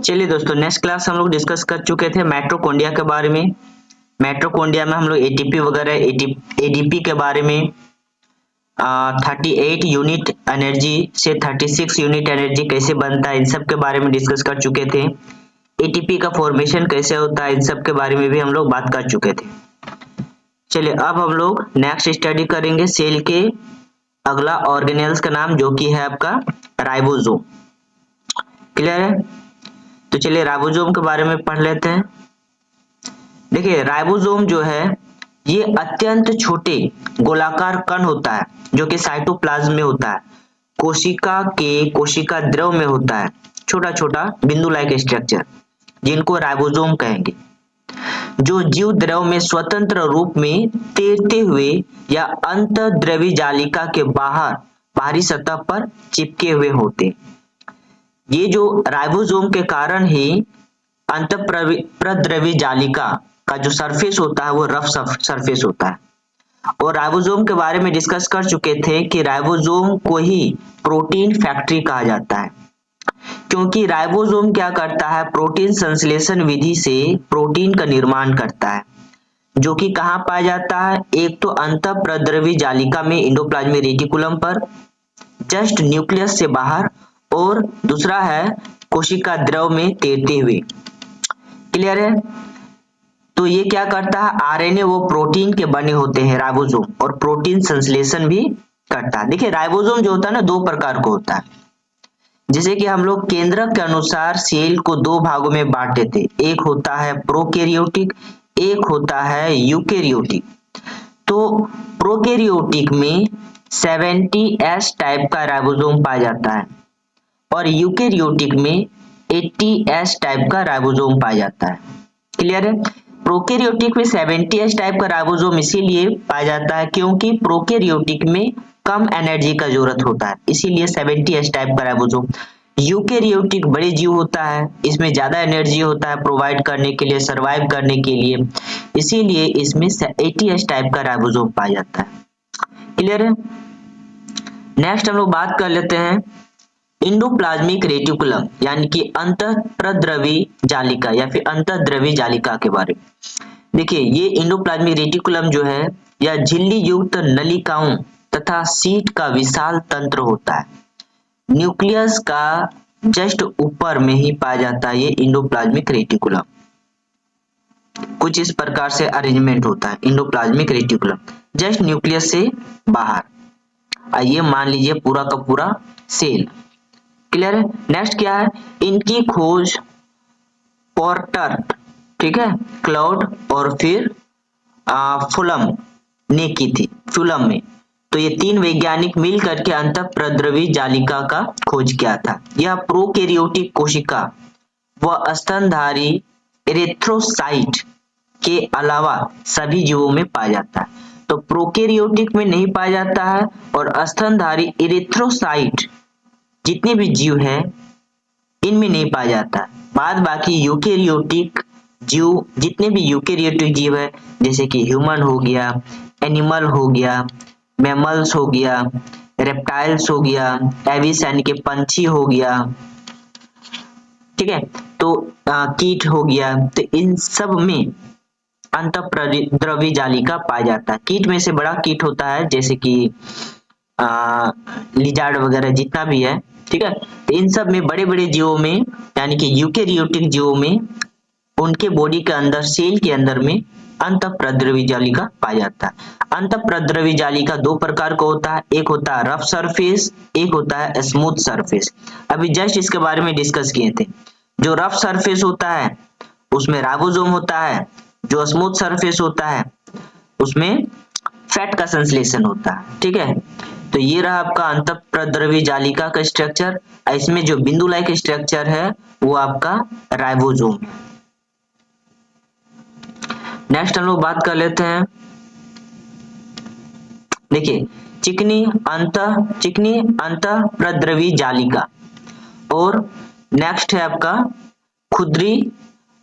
चलिए दोस्तों, next class हम लोग डिस्कस कर चुके थे माइटोकॉन्ड्रिया के बारे में। माइटोकॉन्ड्रिया में हम लोग एटीपी वगैरह एडीपी के बारे में 38 यूनिट एनर्जी से 36 यूनिट एनर्जी कैसे बनता है, इन सब के बारे में डिस्कस कर चुके थे। एटीपी का फॉर्मेशन कैसे होता है, इन सब के बारे में भी हम लोग बात कर चुके थे। चलिए अब हम लोग नेक्स्ट स्टडी करेंगे सेल के अगला ऑर्गेनेल्स का नाम, जो कि है आपका राइबोसोम। क्लियर है? तो चलिए राइबोसोम के बारे में पढ़ लेते हैं। देखिए राइबोसोम जो है ये अत्यंत छोटे गोलाकार कण होता है जो कि साइटोप्लाज्म में होता है, कोशिका द्रव में होता है, छोटा छोटा बिंदु लाइक स्ट्रक्चर जिनको राइबोसोम कहेंगे, जो जीव द्रव में स्वतंत्र रूप में तैरते हुए या अंतःद्रवी जालिका के बाहरी सतह पर चिपके हुए होते। ये जो राइबोसोम के कारण ही अंतःप्रद्रवी जालिका का जो सरफेस होता है वो रफ सरफेस होता है। और राइबोसोम के बारे में डिस्कस कर चुके थे कि राइबोसोम को ही प्रोटीन फैक्ट्री कहा जाता है, क्योंकि राइबोसोम क्या करता है, प्रोटीन संश्लेषण विधि से प्रोटीन का निर्माण करता है, जो कि कहाँ पाया जाता है, एक तो अंतःप्रद्रवी जालिका में एंडोप्लाज्मिक रेटिकुलम पर जस्ट न्यूक्लियस से बाहर, और दूसरा है कोशिका द्रव में तैरते हुए। क्लियर है? तो ये क्या करता है, आरएनए वो प्रोटीन के बने होते हैं राइबोसोम, और प्रोटीन संश्लेषण भी करता है। देखिए राइबोसोम जो होता है ना दो प्रकार का होता है, जैसे कि हम लोग केंद्रक के अनुसार सेल को दो भागों में बांट देते, एक होता है प्रोकैरियोटिक, एक होता है यूकैरियोटिक। तो प्रोकैरियोटिक में 70S टाइप का राइबोसोम पाया जाता है और यूकैरियोटिक में 80S टाइप का राइबोसोम पाया जाता है। क्लियर है? प्रोकैरियोटिक में 70S टाइप का राइबोसोम इसीलिए पाया जाता है क्योंकि प्रोकैरियोटिक में कम एनर्जी का जरूरत होता है, इसीलिए 70S टाइप का राइबोसोम। यूकैरियोटिक बड़े जीव होता है, इसमें ज्यादा एनर्जी होता है प्रोवाइड करने के लिए, सर्वाइव करने के लिए, इसीलिए इसमें 80S टाइप का राइबोसोम पाया जाता है। क्लियर है? नेक्स्ट हम लोग बात कर लेते हैं एंडोप्लाज्मिक रेटिकुलम यानी कि अंतःप्रद्रवी जालिका या फिर अंतःद्रवी जालिका के बारे में। देखिए ये एंडोप्लाज्मिक रेटिकुलम जो है यह झिल्ली युक्त नलिकाओं तथा सीट का विशाल तंत्र होता है, न्यूक्लियस का जस्ट ऊपर में ही पाया जाता है। ये एंडोप्लाज्मिक रेटिकुलम कुछ इस प्रकार से अरेंजमेंट होता है, एंडोप्लाज्मिक रेटिकुलम जस्ट न्यूक्लियस से बाहर, आइए मान लीजिए पूरा का पूरा सेल। क्लियर है? नेक्स्ट क्या है, इनकी खोज पोर्टर, ठीक है, क्लाउड और फिर फुलम ने की थी, फुलम में। तो ये तीन वैज्ञानिक मिल करके अंतःप्रद्रवी जालिका का खोज किया था। यह प्रोकैरियोटिक कोशिका व स्तनधारी एरिथ्रोसाइट के अलावा सभी जीवों में पाया जाता है। तो प्रोकैरियोटिक में नहीं पाया जाता है और स्तनधारी एरिथ्रोसाइट जितने भी जीव हैं इनमें नहीं पाया जाता। बाद बाकी यूकैरियोटिक जीव, जितने भी यूकैरियोटिक जीव है जैसे कि ह्यूमन हो गया, एनिमल हो गया, मैमल्स हो गया, रेप्टाइल्स हो गया, एविस यानी कि पंछी हो गया, ठीक है, तो कीट हो गया, तो इन सब में अंतःप्रद्रवी जालिका पाया जाता है। कीट में से बड़ा कीट होता है जैसे कि लिजार्ड वगैरह जितना भी है, ठीक है, तो इन सब में बड़े बड़े जीवों में यानी कि यूकैरियोटिक जीवों में उनके बॉडी के अंदर, सेल के अंदर में अंतःप्रद्रवी जालिका पाया जाता है। अंतःप्रद्रवी जालिका दो प्रकार का होता है, एक होता है रफ सरफेस, एक होता है स्मूथ सरफेस। अभी जस्ट इसके बारे में डिस्कस किए थे। जो रफ सरफेस होता है उसमें राइबोसोम होता है, जो स्मूथ सरफेस होता है उसमें फैट का संश्लेषण होता है। ठीक है, तो ये रहा आपका अंतःप्रद्रवी जालिका का स्ट्रक्चर। इसमें जो बिंदु लाइक स्ट्रक्चर है वो आपका राइबोसोम है। नेक्स्ट हम लोग बात कर लेते हैं, देखिए चिकनी अंतःप्रद्रवी जालिका, और नेक्स्ट है आपका खुरदरी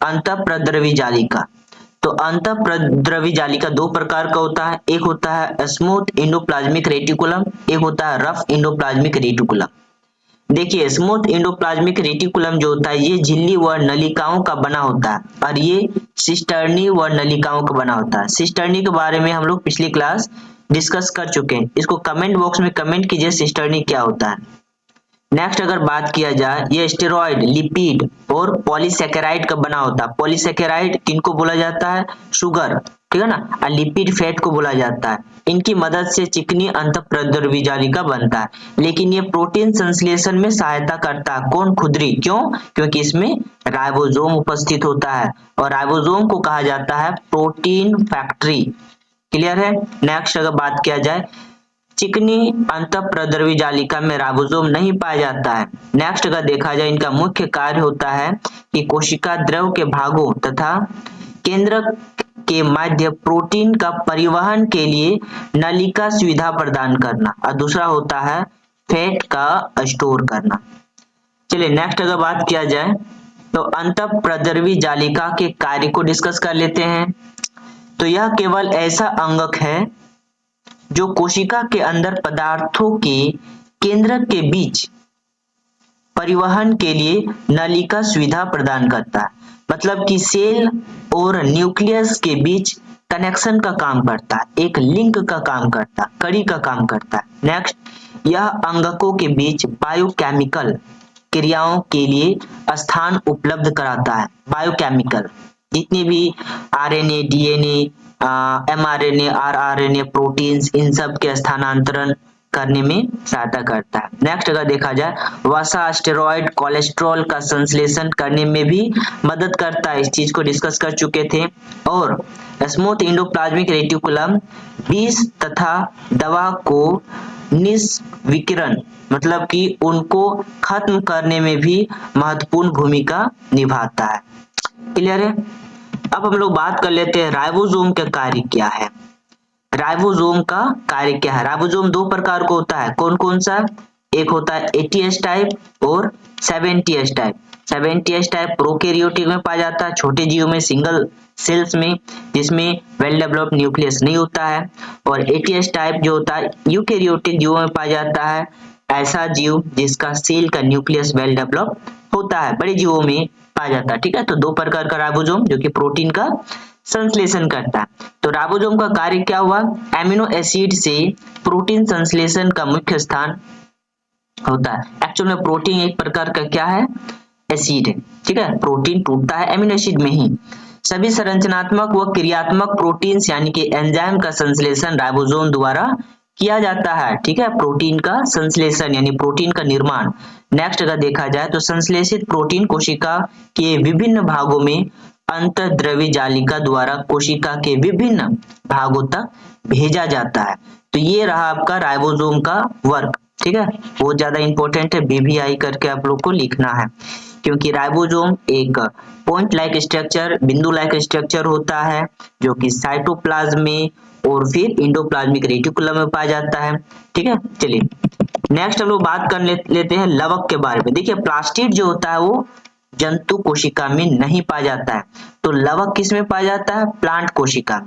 अंतःप्रद्रवी जालिका। तो अंतःप्रद्रवी जालिका दो प्रकार का होता है, एक होता है स्मूथ एंडोप्लाज्मिक रेटिकुलम, एक होता है रफ एंडोप्लाज्मिक रेटिकुलम। देखिए स्मूथ एंडोप्लाज्मिक रेटिकुलम जो होता है ये झिल्ली व नलिकाओं का बना होता है और ये सिस्टर्नी व नलिकाओं का बना होता है। सिस्टर्नी के बारे में हम लोग पिछली क्लास डिस्कस कर चुके हैं। इसको कमेंट बॉक्स में कमेंट कीजिए सिस्टर्नी क्या होता है। नेक्स्ट अगर बात किया जाए, ये स्टेरॉइड, लिपिड और पॉलीसेकेराइड का बना होता है। पॉलीसेकेराइड किनको बोला जाता है? शुगर, ठीक है ना, और लिपिड फैट को बोला जाता है। इनकी मदद से चिकनी अंतःप्रद्रव्य जालिका बनता है, लेकिन ये प्रोटीन संश्लेषण में सहायता करता है। कौन? खुदरी। क्यों? क्योंकि इसमें राइबोसोम उपस्थित होता है और राइबोसोम को कहा जाता है प्रोटीन फैक्ट्री। क्लियर है? नेक्स्ट अगर बात किया जाए, चिकनी अंतःप्रद्रव्य जालिका में राइबोसोम नहीं पाया जाता है। नेक्स्ट अगर देखा जाए, इनका मुख्य कार्य होता है कि कोशिका द्रव के भागों तथा केंद्रक के मध्य प्रोटीन का परिवहन के लिए नलिका सुविधा प्रदान करना, और दूसरा होता है फैट का स्टोर करना। चलिए नेक्स्ट अगर बात किया जाए तो अंतःप्रद्रव्य जालिका के कार्य को डिस्कस कर लेते हैं। तो यह केवल ऐसा अंगक है जो कोशिका के अंदर पदार्थों के केंद्रक के बीच परिवहन के लिए नलिका सुविधा प्रदान करता है। मतलब कि सेल और न्यूक्लियस के बीच कनेक्शन का काम करता है, एक लिंक का काम करता है, कड़ी का काम करता है। नेक्स्ट, यह अंगकों के बीच बायोकेमिकल क्रियाओं के लिए स्थान उपलब्ध कराता है। बायोकेमिकल जितने भी RNA, DNA, mRNA, rRNA, proteins, इन सब के स्थानांतरण करने में सहायता करता है। नेक्स्ट अगर देखा जाए, वसा, स्टेरॉइड, कोलेस्ट्रॉल का संश्लेषण करने में भी मदद करता है। इस चीज को डिस्कस कर चुके थे। और स्मूथ एंडोप्लाज्मिक रेटिकुलम विष तथा दवा को निष्विकिरण, मतलब कि उनको खत्म करने में भी महत्वपूर्ण भूमिका निभाता है। क्लियर है? अब हम लोग बात कर लेते हैं राइबोसोम का कार्य क्या है। राइबोसोम का कार्य क्या है? राइबोसोम दो प्रकार का होता है। कौन कौन सा? एक होता है 80S टाइप और 70S type. 70S type prokaryotic में पाया जाता है, छोटे जीवों में, सिंगल सेल्स में, जिसमें वेल डेवलप्ड न्यूक्लियस नहीं होता है। और 80S टाइप जो होता है यूकैरियोटिक जीवों में पाया जाता है, ऐसा जीव जिसका सेल का न्यूक्लियस वेल डेवलप होता है, बड़े जीवों में पाया जाता है। ठीक है, तो दो प्रकार का राइबोसोम जो कि प्रोटीन का संश्लेषण करता है। तो राइबोसोम का कार्य क्या हुआ? एमिनो एसिड से प्रोटीन संश्लेषण का मुख्य स्थान होता है। एक्चुअल में प्रोटीन एक प्रकार का क्या है? एसिड है। ठीक है, प्रोटीन टूटता है एमिनो एसिड में ही। सभी संरचनात्मक व क्रियात्मक प्रोटीन्स यानी कि एंजाइम का संश्लेषण राइबोसोम द्वारा किया जाता है। ठीक है, प्रोटीन का संश्लेषण यानी प्रोटीन का निर्माण। नेक्स्ट अगर देखा जाए तो संश्लेषित प्रोटीन कोशिका के विभिन्न भागों में अंतःद्रव्य जालिका द्वारा कोशिका के विभिन्न भागों तक भेजा जाता है। तो ये रहा आपका राइबोसोम का वर्क। ठीक है, बहुत ज्यादा इंपॉर्टेंट है, बीबीआई करके आप लोग को लिखना है, क्योंकि राइबोसोम एक पॉइंट लाइक स्ट्रक्चर, बिंदु लाइक स्ट्रक्चर होता है जो कि साइटोप्लाज्म में और फिर एंडोप्लाज्मिक रेटिकुलम में पाया जाता है। ठीक है, चलिए नेक्स्ट हम लोग बात कर लेते हैं लवक के बारे में। देखिए प्लास्टिड जो होता है वो जंतु कोशिका में नहीं पाया जाता है, तो लवक किस में पाया जाता है? प्लांट कोशिका।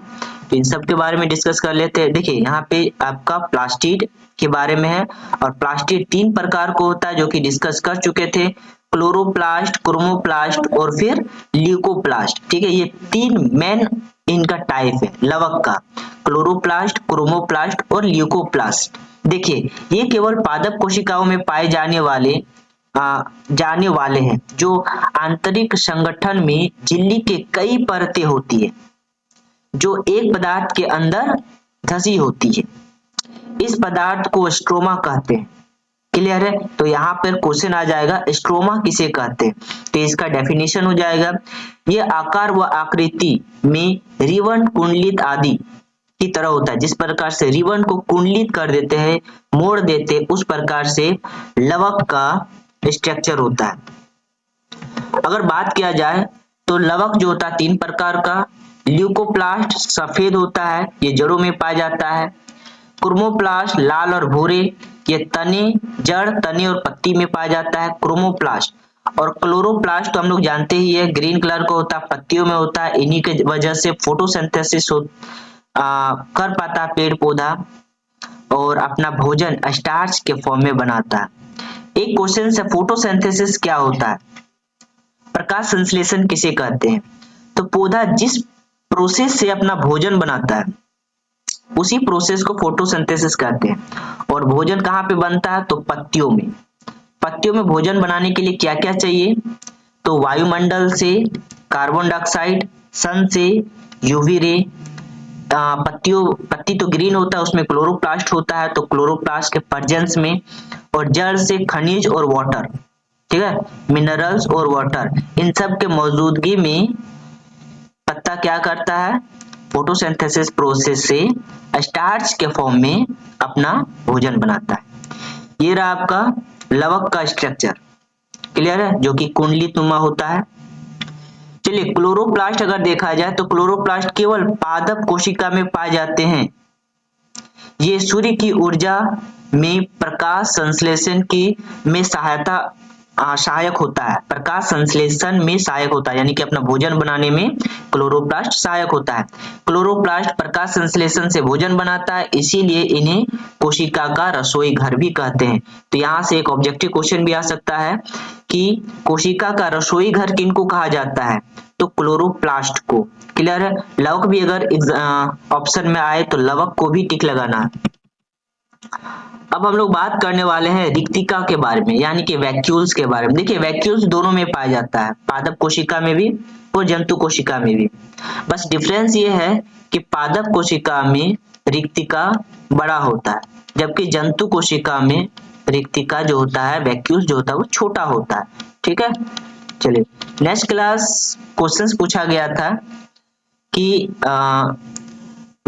तो इन सब के बारे में डिस्कस कर लेते हैं। देखिए यहाँ पे आपका प्लास्टिड के बारे में है, और प्लास्टिड तीन प्रकार को होता है जो कि डिस्कस कर चुके थे, क्लोरोप्लास्ट, क्रोमोप्लास्ट और फिर ल्यूकोप्लास्ट। ठीक है, ये तीन मेन इनका टाइप है लवक का, क्लोरोप्लास्ट, क्रोमोप्लास्ट और ल्यूकोप्लास्ट। देखिए ये केवल पादप कोशिकाओं में पाए जाने वाले हैं, जो आंतरिक संगठन में झिल्ली के कई परतें होती है जो एक पदार्थ के अंदर धसी होती है। इस पदार्थ को स्ट्रोमा कहते हैं। क्लियर है? तो यहाँ पर क्वेश्चन आ जाएगा स्ट्रोमा किसे कहते हैं, तो इसका डेफिनेशन हो जाएगा, ये आकार व आकृति में रिबन, कुंडलित आदि की तरह होता है। जिस प्रकार से रिबन को कुंडलित कर देते हैं, मोड़ देते हैं, उस प्रकार से लवक का स्ट्रक्चर होता है। अगर बात किया जाए तो लवक जो होता है तीन प्रकार का, ल्यूकोप्लास्ट सफेद होता है, ये जड़ों में पाया जाता है। क्रोमोप्लास्ट लाल और भूरे, ये तने, जड़, तने और पत्ती में पाया जाता है क्रोमोप्लास्ट। और क्लोरोप्लास्ट तो हम लोग जानते ही है, ग्रीन कलर का होता है, पत्तियों में होता है, इन्हीं की वजह से फोटोसिंथेसिस कर पाता पेड़ पौधा और अपना भोजन स्टार्च के फॉर्म में बनाता है। एक क्वेश्चन है, फोटोसिंथेसिस क्या होता है, प्रकाश संश्लेषण किसे कहते हैं? तो पौधा जिस प्रोसेस से अपना भोजन बनाता है उसी प्रोसेस को फोटोसिंथेसिस कहते हैं। और भोजन कहाँ पे बनता है? तो पत्तियों में। पत्तियों में भोजन बनाने के लिए क्या क्या चाहिए? तो वायुमंडल से कार्बन डाइऑक्साइड, सन से यूवी रे, पत्ती तो ग्रीन होता है, उसमें क्लोरोप्लास्ट होता है, तो क्लोरोप्लास्ट के प्रेजेंस में, और जड़ से खनिज और वाटर, ठीक है, मिनरल्स और वाटर, इन सब के मौजूदगी में पत्ता क्या करता है? फोटोसिंथेसिस प्रोसेस से स्टार्च के फॉर्म में अपना भोजन बनाता है। ये रहा आपका लवक का स्ट्रक्चर, क्लियर है, जो कि कुंडलीनुमा होता है। चलिए, क्लोरोप्लास्ट अगर देखा जाए तो क्लोरोप्लास्ट केवल पादप कोशिका में पाए जाते हैं। ये सूर्य की ऊर्जा में प्रकाश संश्लेषण की में सहायक होता है। प्रकाश संश्लेषण में सहायक होता है, यानी कि अपना भोजन बनाने में क्लोरोप्लास्ट सहायक होता है। क्लोरोप्लास्ट प्रकाश संश्लेषण से भोजन बनाता है, इसीलिए इन्हें कोशिका का रसोई घर भी कहते हैं। तो यहाँ से एक ऑब्जेक्टिव क्वेश्चन भी आ सकता है कि कोशिका का रसोई घर किनको कहा जाता है? तो क्लोरोप्लास्ट को, क्लियर है। लवक भी अगर ऑप्शन में आए तो लवक को भी टिक लगाना है। अब हम लोग बात करने वाले हैं रिक्तिका के बारे में, यानी कि वैक्यूल्स के बारे में। देखिए, वैक्यूल्स दोनों में पाया जाता है, पादप कोशिका में भी और जंतु कोशिका में भी। बस डिफरेंस ये है कि पादप कोशिका में रिक्तिका बड़ा होता है, जबकि जंतु कोशिका में रिक्तिका जो होता है, वैक्यूल्स जो होता है, वो छोटा होता है। ठीक है, चलिए नेक्स्ट क्लास क्वेश्चंस पूछा गया था कि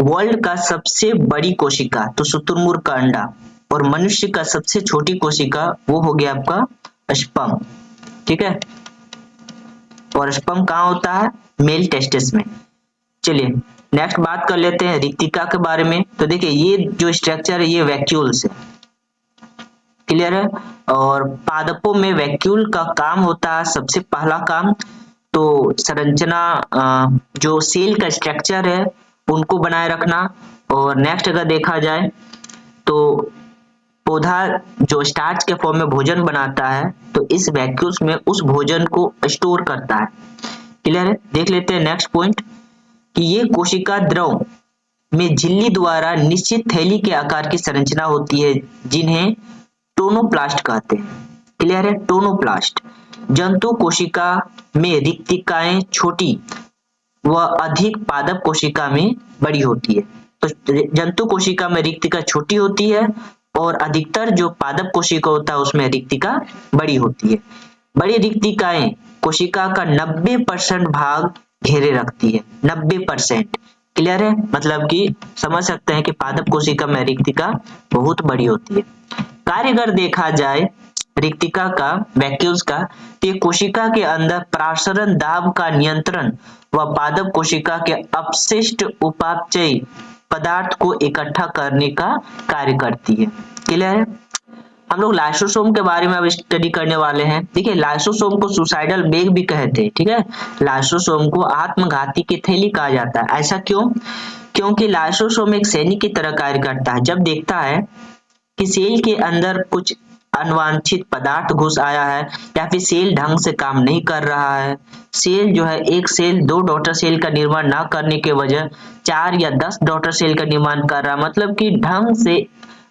वर्ल्ड का सबसे बड़ी कोशिका तो शुतुरमुर्ग का अंडा, और मनुष्य का सबसे छोटी कोशिका वो हो गया आपका स्पर्म। ठीक है, और स्पर्म कहाँ होता है? मेल टेस्टिस में। चलिए नेक्स्ट बात कर लेते हैं रिक्तिका के बारे में। तो देखिए, ये जो स्ट्रक्चर है ये वैक्यूल्स है, क्लियर है। और पादपों में वैक्यूल का काम होता है, सबसे पहला काम तो संरचना, जो सेल का स्ट्रक्चर है उनको बनाए रखना। और नेक्स्ट अगर देखा जाए तो पौधा जो स्टार्च के फॉर्म में भोजन बनाता है, तो इस वैक्यूल्स में उस भोजन को स्टोर करता है, क्लियर है। देख लेते हैं नेक्स्ट पॉइंट कि ये कोशिका द्रव में झिल्ली द्वारा निश्चित थैली के आकार की संरचना होती है, जिन्हें टोनोप्लास्ट कहते हैं, क्लियर है, टोनोप्लास्ट। जंतु कोशिका में रिक्तिकाएं छोटी व अधिक पादप कोशिका में बड़ी होती है। तो जंतु कोशिका में रिक्तिका छोटी होती है और अधिकतर जो पादप कोशिका होता है उसमें रिक्तिका बड़ी होती है। बड़ी रिक्तिकाएं कोशिका का 90% भाग घेरे रखती है, 90%, क्लियर है। मतलब कि समझ सकते हैं कि पादप कोशिका में रिक्तिका बहुत बड़ी होती है। कार्य अगर देखा जाए रिक्तिका का, वैक्यूल्स का, तो कोशिका के अंदर प्रासरण दाब का नियंत्रण व पादप कोशिका के अपशिष्ट उपापचयी पदार्थ को इकट्ठा करने का कार्य करती है, क्लियर है। हम लोग लाइसोसोम के बारे में अब स्टडी करने वाले हैं। देखिए, लाइसोसोम को सुसाइडल बैग भी कहते हैं, ठीक है। लाइसोसोम को आत्मघाती की थैली कहा जाता है। ऐसा क्यों? क्योंकि लाइसोसोम एक सैनिक की तरह कार्य करता है। जब देखता है कि सेल के अंदर कुछ अनवांछित पदार्थ घुस आया है या फिर सेल ढंग से काम नहीं कर रहा है, सेल जो है एक सेल 2 डॉटर सेल का निर्माण ना करने के वजह 4 या 10 डॉटर सेल का निर्माण कर रहा है, मतलब कि ढंग से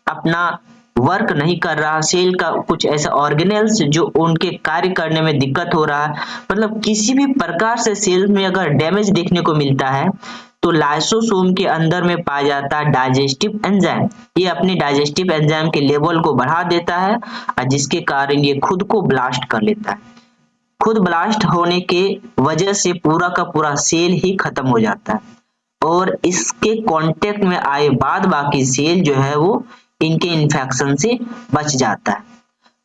अपना वर्क नहीं कर रहा, सेल का कुछ ऐसा ऑर्गेनेल्स जो उनके कार्य करने में दिक्कत हो रहा है, मतलब किसी भी प्रकार से सेल में अगर डैमेज देखने को मिलता है तो लाइसोसोम के अंदर में पाया जाता है डाइजेस्टिव एंजाइम। ये अपने डाइजेस्टिव एंजाइम के लेवल को बढ़ा देता है और जिसके कारण ये खुद को ब्लास्ट कर लेता है। खुद ब्लास्ट होने के वजह से पूरा का पूरा सेल ही खत्म हो जाता है और इसके कांटेक्ट में आए बाद बाकी सेल जो है वो इनके इन्फेक्शन से बच जाता है।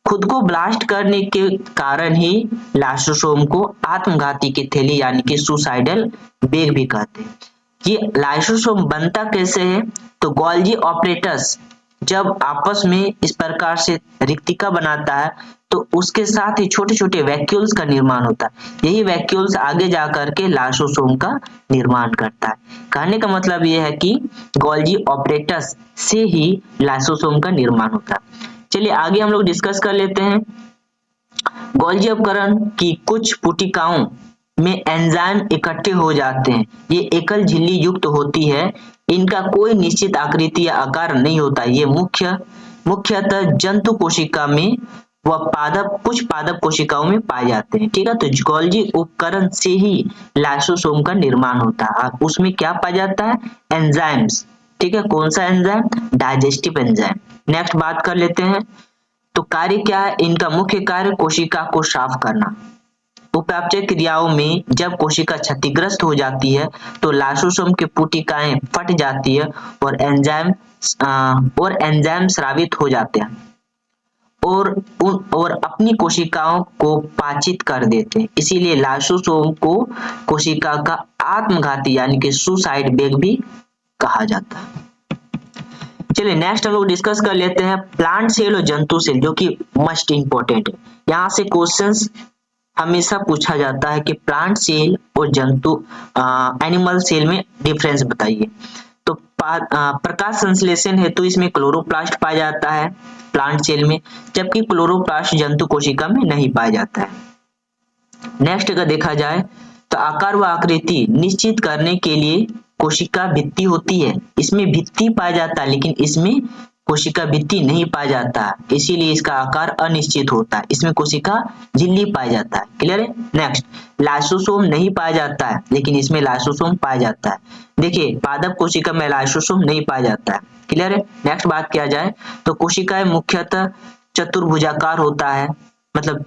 खुद को ब्लास्ट करने के कारण ही लाइसोसोम को आत्मघाती की थैली यानी कि सुसाइडल बैग भी कहते हैं। ये लाइसोसोम बनता कैसे है? तो गोल्जी ऑपरेटस जब आपस में इस प्रकार से रिक्तिका बनाता है तो उसके साथ ही छोटे छोटे वैक्यूल्स का निर्माण होता है। यही वैक्यूल्स आगे जाकर के लाइसोसोम का निर्माण करता है। कहने का मतलब यह है कि गोल्जी ऑपरेटस से ही लाइसोसोम का निर्माण होता है। चलिए आगे हम लोग डिस्कस कर लेते हैं। गोल्जी उपकरण की कुछ पुटिकाओं में एंजाइम इकट्ठे हो जाते हैं। ये एकल झिल्ली युक्त होती है। इनका कोई निश्चित आकृति या आकार नहीं होता। ये मुख्यतः जंतु कोशिका में व कुछ पादप कोशिकाओं में पाए जाते हैं। ठीक है, तो गोल्जी उपकरण से ही लाइसोसोम का निर्माण होता है। उसमें क्या पाया जाता है? एंजाइम्स। ठीक है, कौन सा एंजाइम? Digestive enzyme. नेक्स्ट बात कर लेते हैं, तो कार्य क्या है इनका? मुख्य कार्य कोशिका को साफ करना। उपापचय क्रियाओं में जब कोशिका क्षतिग्रस्त हो जाती है तो लाइसोसोम की पुटिकाएं फट जाती है और एंजाइम स्रावित हो जाते हैं और अपनी कोशिकाओं को पाचित कर देते हैं। इसीलिए लाइसोसोम को कोशिका का आत्मघाती यानी कि सुसाइड बेग भी कहा जाता है। चलिए नेक्स्ट हम लोग डिस्कस कर लेते हैं प्लांट सेल और जंतु सेल, जो कि मस्ट इंपॉर्टेंट है। यहाँ से क्वेश्चंस हमेशा पूछा जाता है कि प्लांट सेल और जंतु एनिमल सेल में डिफरेंस बताइए। तो प्रकाश संश्लेषण हेतु इसमें क्लोरोप्लास्ट पाया जाता है प्लांट सेल में, जबकि क्लोरोप्लास्ट जंतु कोशिका में नहीं पाया जाता है। नेक्स्ट अगर देखा जाए तो आकार व आकृति निश्चित करने के लिए कोशिका भित्ति होती है। इसमें भित्ति पाया जाता है लेकिन इसमें कोशिका भित्ति नहीं पाया जाता, इसीलिए इसका आकार अनिश्चित होता है। इसमें कोशिका झिल्ली पाया जाता है। क्लियर है? नेक्स्ट, लाइसोसोम नहीं पाया जाता है लेकिन इसमें लाइसोसोम पाया जाता है। देखिए पादप कोशिका में लाइसोसोम नहीं पाया जाता है। क्लियर है? नेक्स्ट बात किया जाए तो कोशिकाएं मुख्यतः चतुर्भुजाकार होता है, मतलब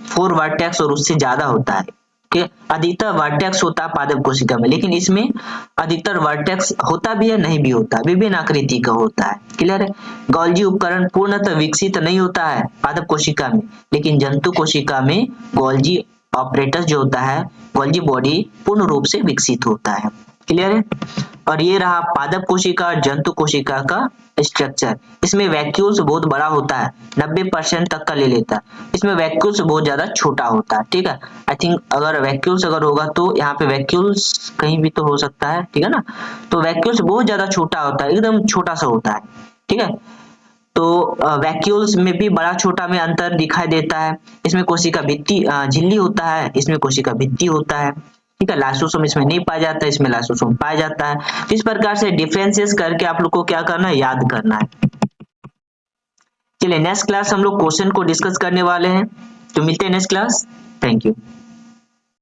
4 वर्टेक्स और उससे ज्यादा होता है। अधिकतर वर्टेक्स होता है पादप कोशिका में, लेकिन इसमें अधिकतर वर्टेक्स होता भी है नहीं भी होता, विभिन्न आकृति का होता है। क्लियर है? गोल्जी उपकरण पूर्णतः विकसित नहीं होता है पादप कोशिका में, लेकिन जंतु कोशिका में गोल्जी ऑपरेटस जो होता है, गोल्जी बॉडी पूर्ण रूप से विकसित होता है। क्लियर है? और ये रहा पादप कोशिका और जंतु कोशिका का स्ट्रक्चर। इसमें वैक्यूल्स बहुत बड़ा होता है, 90% तक का ले लेता है। इसमें वैक्यूल्स बहुत ज्यादा छोटा होता है। ठीक है, आई थिंक अगर वैक्यूल्स अगर होगा तो यहाँ पे वैक्यूल्स कहीं भी तो हो सकता है। ठीक है ना, तो वैक्यूल्स बहुत ज्यादा छोटा होता है, एकदम छोटा सा होता है। ठीक है, तो वैक्यूल्स में भी बड़ा छोटा में अंतर दिखाई देता है। इसमें कोशिका भित्ति झिल्ली होता है, इसमें कोशिका भित्ति होता है। ठीक है, लाइसोसोम इसमें नहीं पाया जाता है, इसमें लाइसोसोम पाया जाता है। इस प्रकार से डिफरेंसेस करके आप लोग को क्या करना है? याद करना है। चलिए नेक्स्ट क्लास हम लोग क्वेश्चन को डिस्कस करने वाले हैं, तो मिलते हैं नेक्स्ट क्लास। Thank you.